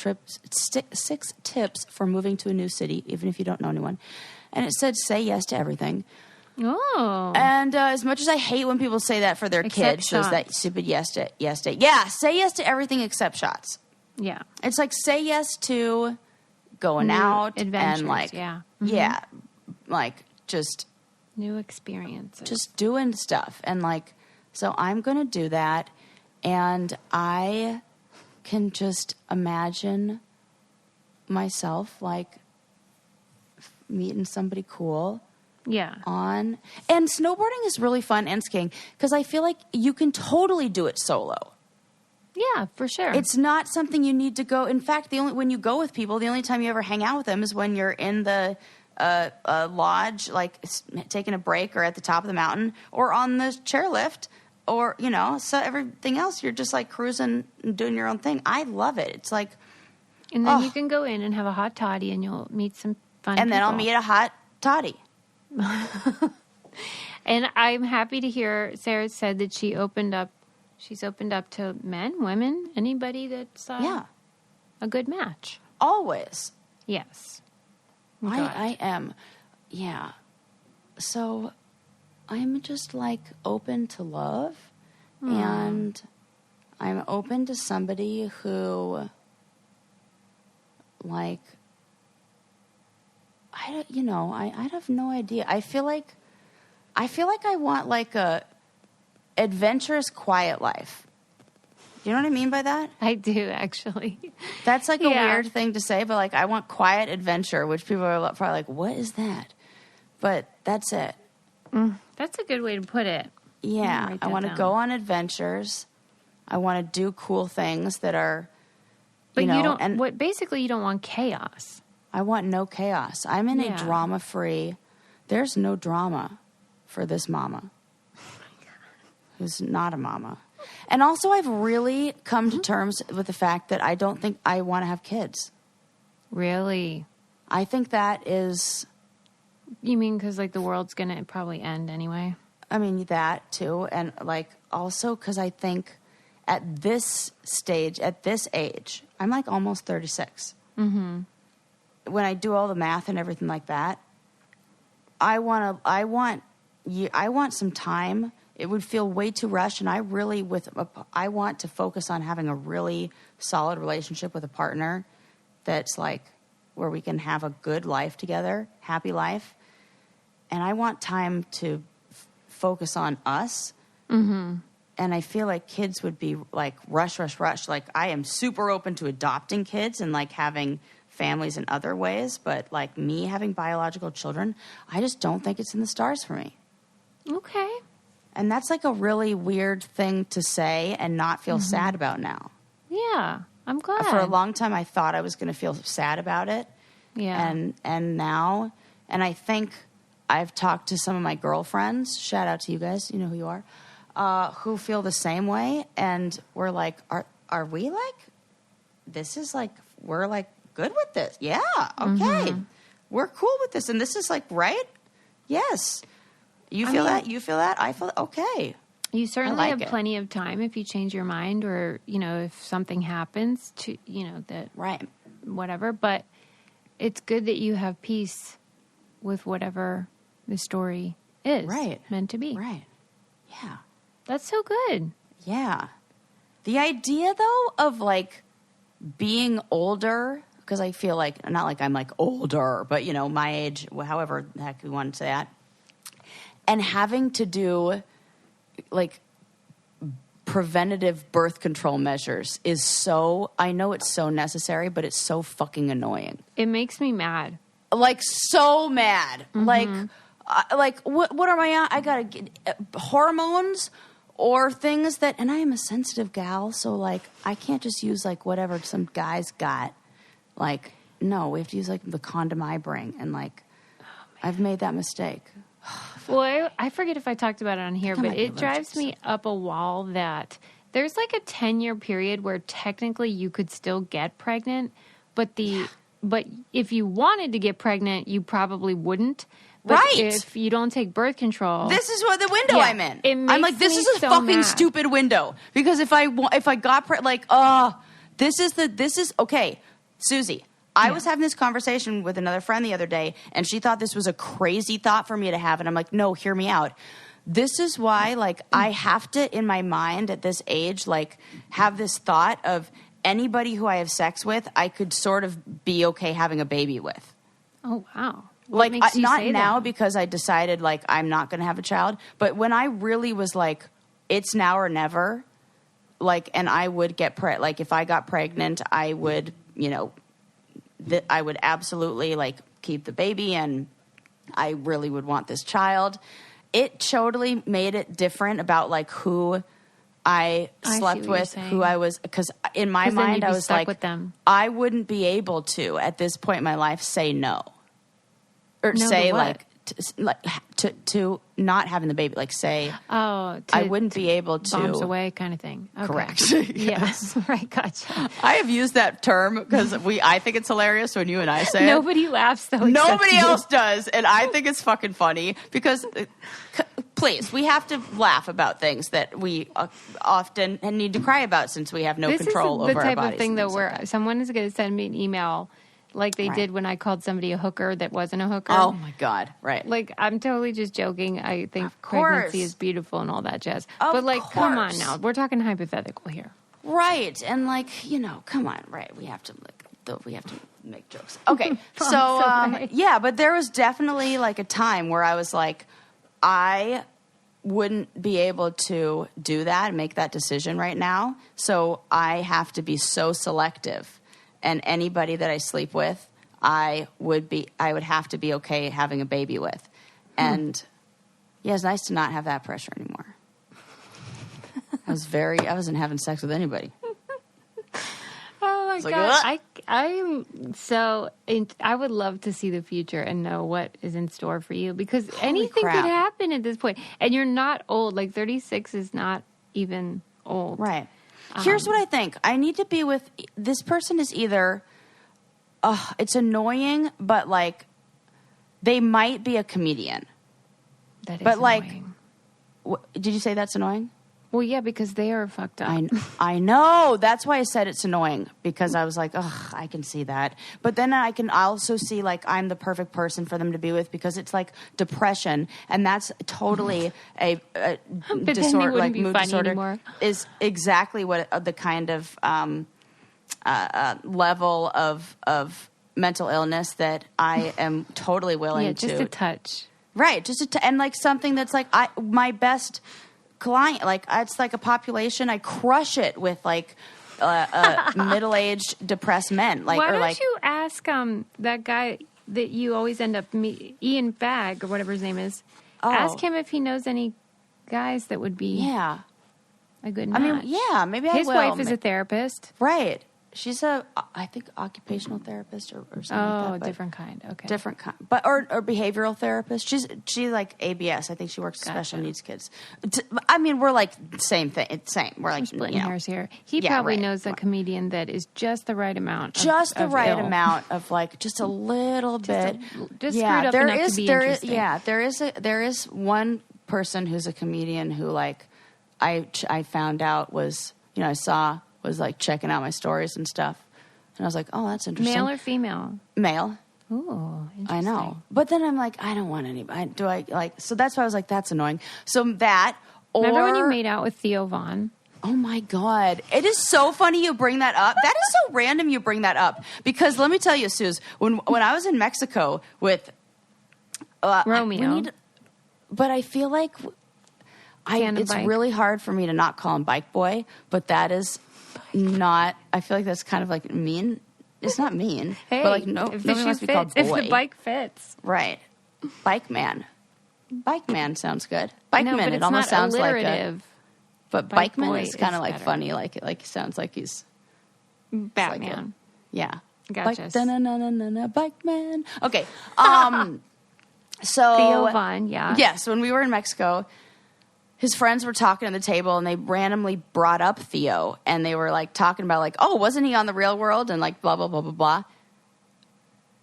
tips for moving to a new city, even if you don't know anyone. And it said, say yes to everything. Oh. And as much as I hate when people say that for their kids, there's that stupid yes to. Yeah, say yes to everything except shots. Yeah. It's like say yes to going out adventures, and like, yeah, like just new experiences. Just doing stuff. And like, so I'm going to do that. And I can just imagine myself like meeting somebody cool. Yeah. And snowboarding is really fun, and skiing, because I feel like you can totally do it solo. Yeah, for sure. It's not something you need to go. In fact, when you go with people, the only time you ever hang out with them is when you're in the lodge, like taking a break, or at the top of the mountain, or on the chairlift, or so everything else you're just like cruising and doing your own thing. I love it. It's like, and then you can go in and have a hot toddy, and you'll meet some fun people. And then I'll meet a hot toddy. And I'm happy to hear Sarah said that she's opened up to men, women, anybody that's a good match. Always. Yes. I am. Yeah. So I'm just like open to love, and I'm open to somebody who like, I have no idea. I feel like I want like a adventurous, quiet life. You know what I mean by that? I do, actually. That's like a weird thing to say, but like I want quiet adventure, which people are probably like, what is that? But that's it. That's a good way to put it. Yeah. I want to go on adventures. I want to do cool things that are, but you don't, and basically you don't want chaos. I want no chaos. I'm in a drama-free, there's no drama for this mama. Who's not a mama. And also I've really come to terms with the fact that I don't think I want to have kids. Really? I think that is... You mean because like the world's going to probably end anyway? I mean, that too. And like also because I think at this stage, at this age, I'm like almost 36. Mm-hmm. When I do all the math and everything like that, I want some time. It would feel way too rushed, and I want to focus on having a really solid relationship with a partner that's like where we can have a good life together, happy life. And I want time to focus on us. Mm-hmm. And I feel like kids would be like rush. Like I am super open to adopting kids and like having families in other ways, but like me having biological children, I just don't think it's in the stars for me. Okay. And that's like a really weird thing to say and not feel sad about now. Yeah, I'm glad. For a long time, I thought I was going to feel sad about it. Yeah. And now, and I think I've talked to some of my girlfriends, shout out to you guys, you know who you are, who feel the same way. And we're like, are we like, this is like, we're like good with this. Yeah, okay. We're cool with this. And this is like, right? Yes. You feel that? You feel that? I feel that? Okay. You certainly have plenty of time if you change your mind or, if something happens to, that... Right. Whatever. But it's good that you have peace with whatever the story is meant to be. Right. Yeah. That's so good. Yeah. The idea, though, of, like, being older, because I feel like, not like I'm, like, older, but, my age, however the heck we want to say that, and having to do, like, preventative birth control measures is so, I know it's so necessary, but it's so fucking annoying. It makes me mad. Like, so mad. Like, what am I on? I gotta get hormones or things that, and I am a sensitive gal, so, like, I can't just use, like, whatever some guys got. Like, no, we have to use, like, the condom I bring, and, like, I've made that mistake. Well, I forget if I talked about it on here, but it drives me up a wall that there's like a 10-year period where technically you could still get pregnant, but but if you wanted to get pregnant, you probably wouldn't. But if you don't take birth control, this is what the window I'm in. I'm like, this is a fucking stupid window because if I got okay, Susie. I was having this conversation with another friend the other day, and she thought this was a crazy thought for me to have. And I'm like, no, hear me out. This is why, like, I have to, in my mind at this age, like, have this thought of anybody who I have sex with, I could sort of be okay having a baby with. Oh, wow. What makes you not say now that? Because I decided, like, I'm not going to have a child. But when I really was like, it's now or never, like, and I would get like, if I got pregnant, I would, you know, I would absolutely, like, keep the baby, and I really would want this child. It totally made it different about, like, who I slept with, who I was, because in my mind I was like, with them. I wouldn't be able to, at this point in my life, say no. Or no, say, to not having the baby, like, say, I wouldn't be able to. Bombs away kind of thing. Okay. Correct. Yes. Right, gotcha. I have used that term because I think it's hilarious when you and I say Nobody laughs, though. Nobody else does, and I think it's fucking funny because, please, we have to laugh about things that we often need to cry about since we have no control over our bodies. This is the type of thing, though, where someone is going to send me an email like they did when I called somebody a hooker that wasn't a hooker. Oh, my God. Right. Like, I'm totally just joking. I think pregnancy is beautiful and all that jazz. But, like, come on now. We're talking hypothetical here. Right. And, like, you know, come on. Right. We have to make jokes. Okay. So, yeah, but there was definitely, like, a time where I was like, I wouldn't be able to do that and make that decision right now. So I have to be so selective. And anybody that I sleep with, I would have to be okay having a baby with. And yeah, it's nice to not have that pressure anymore. I wasn't having sex with anybody. Oh my God. I would love to see the future and know what is in store for you, because anything could happen at this point. And you're not old. Like, 36 is not even old. Right. Here's what I think. I need to be with this person is either, it's annoying, but, like, they might be a comedian. That is annoying. Like, did you say that's annoying? Well, yeah, because they are fucked up. I know. That's why I said it's annoying, because I was like, I can see that. But then I can also see, like, I'm the perfect person for them to be with, because it's like depression, and that's totally a disorder, like mood disorder anymore. Is exactly what the kind of level of mental illness that I am totally willing to. Yeah, just a touch. Right, and like something that's like my best client, like, it's like a population. I crush it with, like, middle-aged depressed men. Like, why don't you ask that guy that you always end up Ian Bagg or whatever his name is? Ask him if he knows any guys that would be a good match. I mean, maybe his wife is a therapist, right? She's I think, occupational therapist or something like that. Different kind. Okay. Different kind. But, or behavioral therapist. She's like ABS. I think she works with special needs kids. I mean, we're like same thing. It's same. We're like splitting hairs here. He probably knows a comedian that is just the right amount. Just the right amount of, like, just a little bit. Just screwed up enough to be interesting. There is one person who's a comedian who, like, I found out was, you know, was like checking out my stories and stuff. And I was like, oh, that's interesting. Male or female? Male. Ooh, interesting. I know. But then I'm like, I don't want anybody. So that's why I was like, that's annoying. So that, or... Remember when you made out with Theo Vaughn? Oh my God. It is so funny you bring that up. That is so random you bring that up. Because let me tell you, Suze, when I was in Mexico with... Romeo. But I feel like... It's really hard for me to not call him Bike Boy, but that is... not, I feel like that's kind of like mean. It's not mean. Hey, but like nobody wants to be called boy. If the bike fits. Right. Bike man. Bike man sounds good. Bike man, it almost sounds like but bike man is kind of like better. Funny. Like it sounds like he's Batman. Yeah. Gotcha. Bike man. Okay. So Theo Vaughn, yeah. Yes, when we were in Mexico, his friends were talking at the table, and they randomly brought up Theo, and they were, like, talking about, like, oh, wasn't he on The Real World? And, like, blah, blah, blah, blah, blah.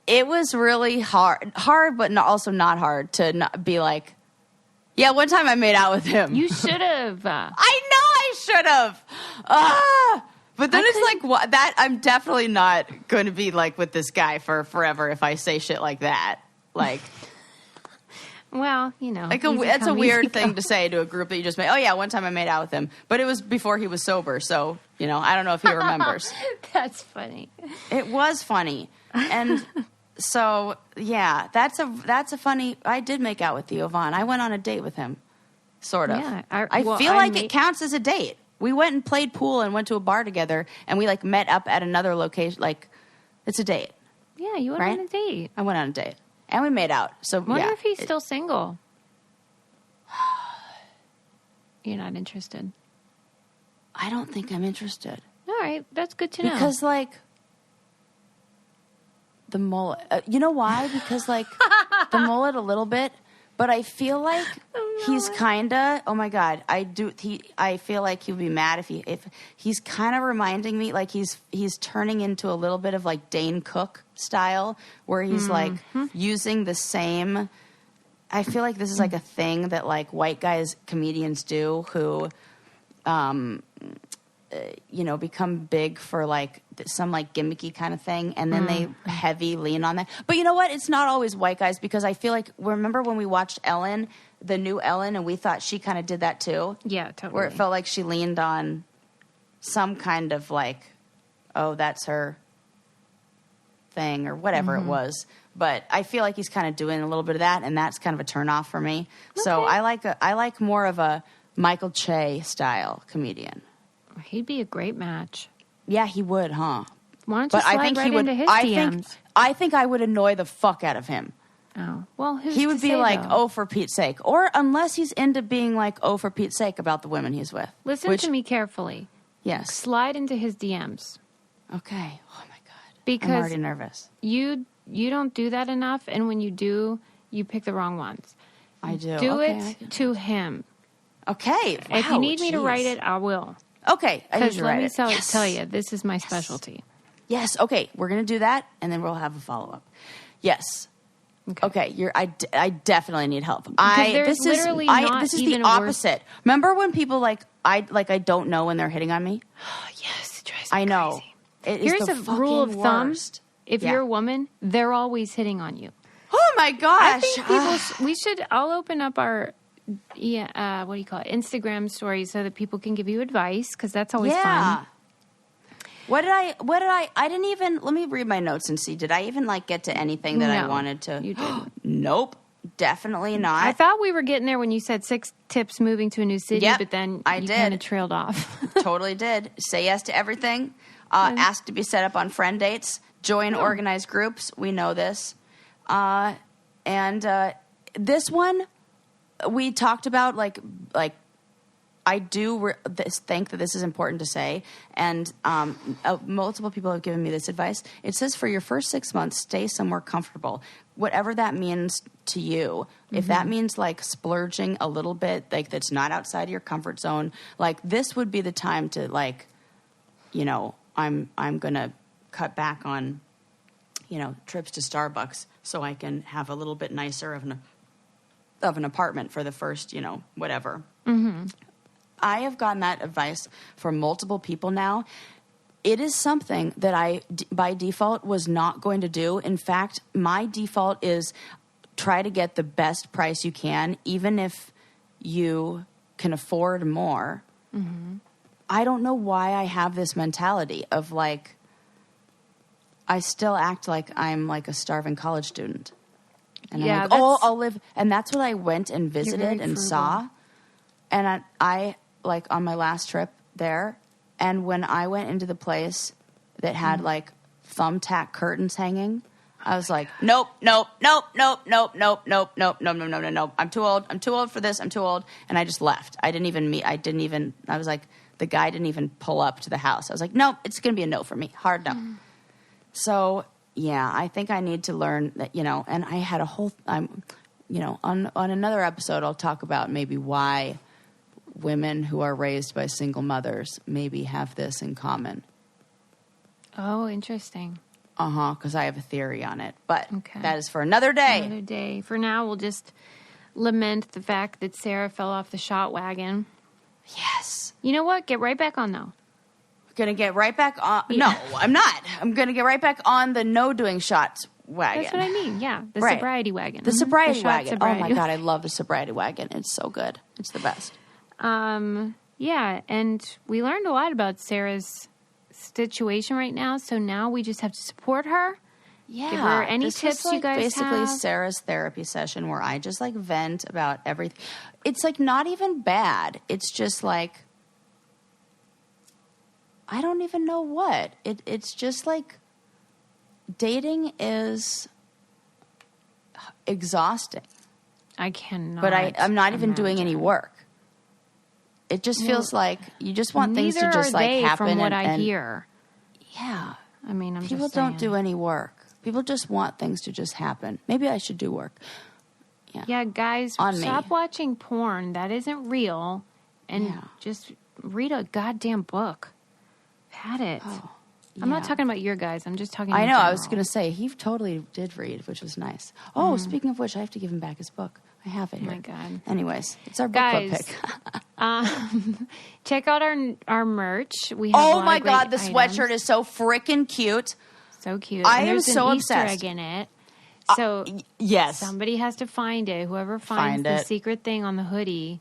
It was really hard, but also not hard to not be like, yeah, one time I made out with him. You should have. I know I should have. But then it's like, what, that I'm definitely not going to be like with this guy for forever if I say shit like that. Like, well, you know, like it's a weird thing to say to a group that you just made. Oh yeah, one time I made out with him, but it was before he was sober, so you know, I don't know if he remembers. That's funny. It was funny, and so yeah, that's a funny. I did make out with Theo Von. I went on a date with him, sort of. Yeah, I feel like it counts as a date. We went and played pool and went to a bar together, and we like met up at another location. Like, it's a date. Yeah, you went on a date. I went on a date, and we made out. So wonder if he's still single. You're not interested. I don't think I'm interested. All right, that's good to know. Because like the mullet, you know why? Because like the mullet a little bit. But I feel like he's kind of, oh my God, I feel like he would be mad if he's kind of reminding me, like he's turning into a little bit of like Dane Cook style, where he's like using the same, I feel like this is like a thing that like white guys, comedians do who, you know, become big for like some like gimmicky kind of thing, and then they heavy lean on that. But you know what? It's not always white guys, because I feel like, remember when we watched Ellen, the new Ellen, and we thought she kind of did that too? Yeah, totally. Where it felt like she leaned on some kind of like, oh, that's her thing or whatever it was. But I feel like he's kind of doing a little bit of that, and that's kind of a turnoff for me. Okay. So I like more of a Michael Che style comedian. He'd be a great match. Yeah, he would, huh? Why don't you slide right into his DMs? I think I would annoy the fuck out of him. Oh, well, he would be like, oh, for Pete's sake. Or unless he's into being like, oh, for Pete's sake about the women he's with. Listen to me carefully. Yes. Slide into his DMs. Okay. Oh, my God. Because I'm already nervous. You don't do that enough, and when you do, you pick the wrong ones. I do. Do it to him. Okay. Wow, if you need me to write it, I will. Okay, I need you to write it. Let me tell you, this is my specialty. Yes, okay, we're going to do that, and then we'll have a follow-up. Yes. Okay, I definitely need help. This is the opposite. Remember when people I don't know when they're hitting on me? Oh, yes, it drives me I know. Crazy. Here's a rule of thumb. If you're a woman, they're always hitting on you. Oh, my gosh. I think I'll open up our... Yeah, what do you call it? Instagram stories, so that people can give you advice, because that's always fun. What did I didn't even, let me read my notes and see, did I even get to anything that I wanted to? You didn't. Nope, definitely not. I thought we were getting there when you said 6 tips moving to a new city, but then you kind of trailed off. Totally did. Say yes to everything. Ask to be set up on friend dates. Join organized groups. We know this. And this one, we talked about I do think that this is important to say, and multiple people have given me this advice. It says for your first 6 months, stay somewhere comfortable, whatever that means to you. Mm-hmm. If that means splurging a little bit, that's not outside of your comfort zone, this would be the time to I'm gonna cut back on trips to Starbucks so I can have a little bit nicer of an apartment for the first, whatever. Mm-hmm. I have gotten that advice from multiple people now. It is something that I, by default, was not going to do. In fact, my default is try to get the best price you can, even if you can afford more. Mm-hmm. I don't know why I have this mentality of I still act like I'm a starving college student. And I'm I'll live. And that's what I went and visited and saw. And I on my last trip there, and when I went into the place that had thumbtack curtains hanging, I was like, nope. I'm too old for this. I'm too old. And I just left. I was like, the guy didn't even pull up to the house. I was like, nope, it's going to be a no for me. Hard no. So yeah, I think I need to learn that, and I had a whole, on another episode, I'll talk about maybe why women who are raised by single mothers maybe have this in common. Oh, interesting. Because I have a theory on it. But that is for another day. Another day. For now, we'll just lament the fact that Sarah fell off the shot wagon. Yes. You know what? Get right back on, though. Gonna get right back on. Yeah. No, I'm not. I'm gonna get right back on the no doing shots wagon. That's what I mean. Yeah, the sobriety wagon. The sobriety wagon. Sobriety. Oh my God, I love the sobriety wagon. It's so good. It's the best. Yeah, and we learned a lot about Sarah's situation right now. So now we just have to support her. Yeah. Give her any tips you guys basically have. Sarah's therapy session where I just like vent about everything. It's like not even bad. It's just like, I don't even know what. It's just like dating is exhausting. I cannot. But I'm not even doing any work. It just feels like you just want things to just like happen. From what I hear. Yeah. I mean, people don't do any work. People just want things to just happen. Maybe I should do work. Yeah, guys, stop watching porn. That isn't real. And just read a goddamn book. Had it. Oh, yeah. I'm not talking about your guys. I'm just talking about I know. I was going to say, he totally did read, which was nice. Oh, speaking of which, I have to give him back his book. I have it here. Oh, my God. Anyways, it's our book club pick. Check out our merch. We have oh, my God. The sweatshirt is so freaking cute. So cute. I am so an obsessed. Easter egg in it. So yes, somebody has to find it. Whoever finds the secret thing on the hoodie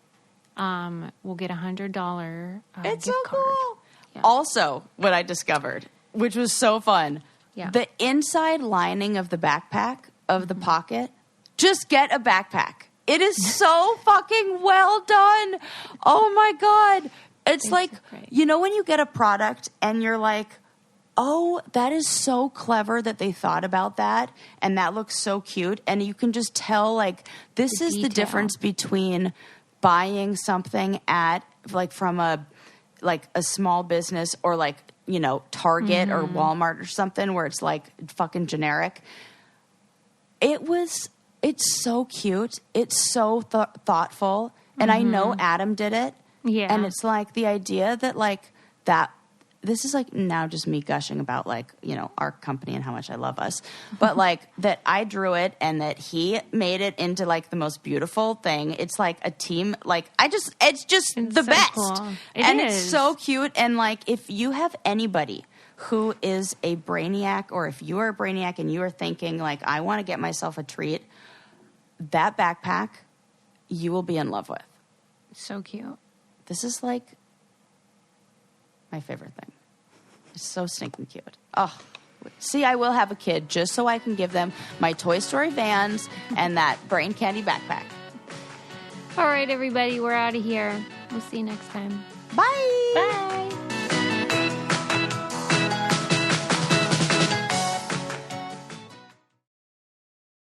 will get $100 it's gift so card. Cool. Yeah. Also, what I discovered, which was so fun, the inside lining of the backpack, of the pocket, just get a backpack. It is so fucking well done. Oh, my God. It's like, you know when you get a product and you're like, oh, that is so clever that they thought about that, and that looks so cute, and you can just tell, like, this is the difference between buying something at, like, from a small business or, like, you know, Target or Walmart or something where it's, like, fucking generic. It's so cute. It's so thoughtful, and I know Adam did it, and it's, like, the idea that, like, that, this is like now just me gushing about like, you know, our company and how much I love us, but like that I drew it and that he made it into like the most beautiful thing. It's like a team. Like it's just the so best. Cool. It's so cute. And like, if you have anybody who is a brainiac or if you are a brainiac and you are thinking like, I want to get myself a treat, that backpack you will be in love with. So cute. This is like my favorite thing. It's so stinking cute. Oh, see, I will have a kid just so I can give them my Toy Story Vans and that Brain Candy backpack. All right, everybody, we're out of here. We'll see you next time. Bye. Bye.